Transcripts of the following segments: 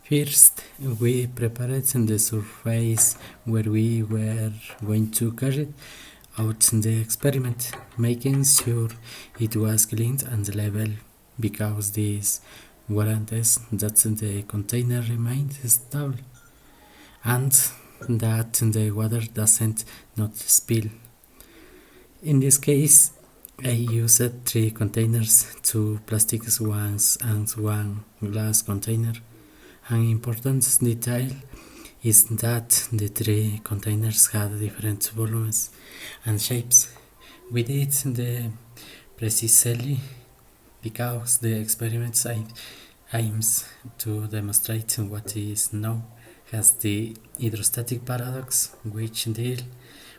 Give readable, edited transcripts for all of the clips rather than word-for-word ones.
First, we prepared the surface where we were going to carry out the experiment, making sure it was clean and level, because this guarantees that the container remains stable and that the water doesn't not spill. In this case, I used 3 containers, 2 plastic ones and 1 glass container. An important detail is that the 3 containers had different volumes and shapes. We did the precisely because the experiment aims to demonstrate what is known as the hydrostatic paradox, which deal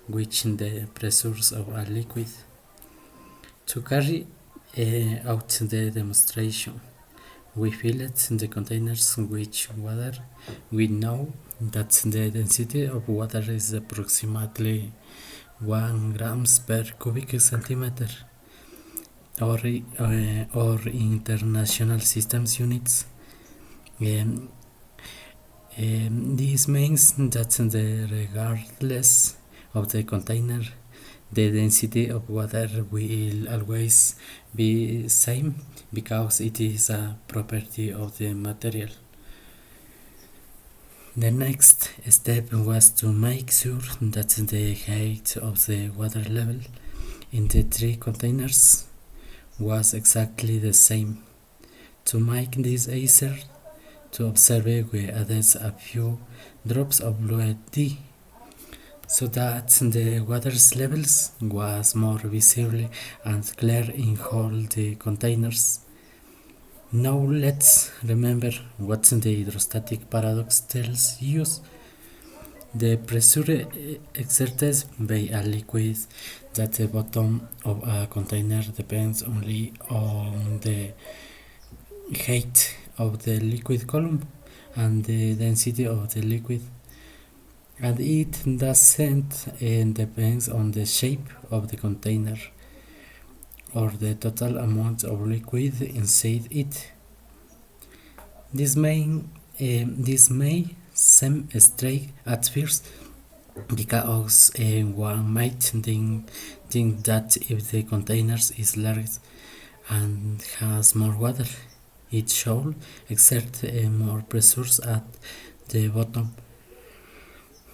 with the pressures of a liquid. To carry out the demonstration, we filled the containers with water. We know that the density of water is approximately 1 grams per cubic centimeter, or international systems units. This means that regardless of the container, the density of water will always be same because it is a property of the material. The next step was to make sure that the height of the water level in the 3 containers was exactly the same. To make this easier to observe, we added a few drops of fluid D, so that the water's levels was more visible and clear in all the containers. Now let's remember what the hydrostatic paradox tells us. The pressure exerted by a liquid at the bottom of a container depends only on the height of the liquid column and the density of the liquid, and it doesn't depend on the shape of the container or the total amount of liquid inside it. This may seem strange at first, because one might think that if the container is large and has more water, it should exert more pressures at the bottom.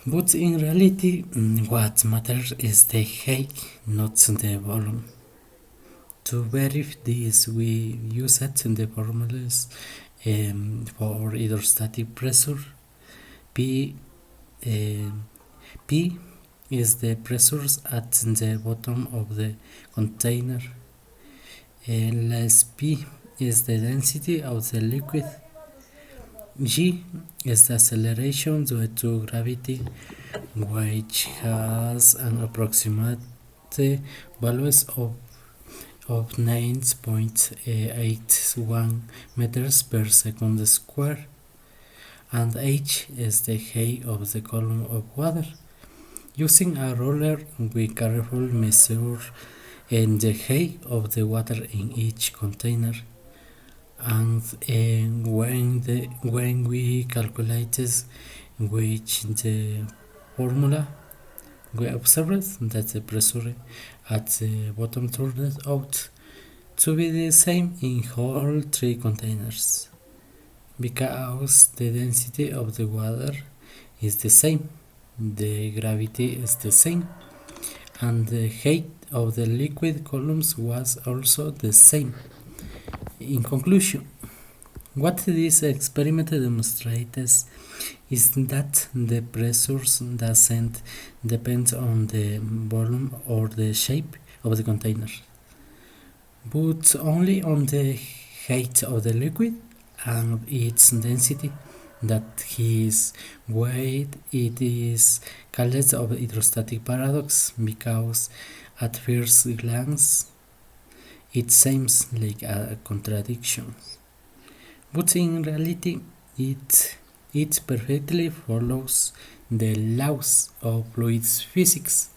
But in reality, what matters is the height, not the volume. To verify this, we use the formulas for hydrostatic pressure. P is the pressures at the bottom of the container. Less P is the density of the liquid. G is the acceleration due to gravity, which has an approximate values of 9.81 meters per second square. And H is the height of the column of water. Using a ruler, we carefully measure the height of the water in each container. And when we calculate with the formula, we observe that the pressure at the bottom turned out to be the same in all 3 containers, because the density of the water is the same, the gravity is the same, and the height of the liquid columns was also the same. In conclusion, what this experiment demonstrates is that the pressures doesn't depend on the volume or the shape of the container, but only on the height of the liquid and its density. That is why it is called the hydrostatic paradox, because at first glance it seems like a contradiction, but in reality it perfectly follows the laws of fluid physics.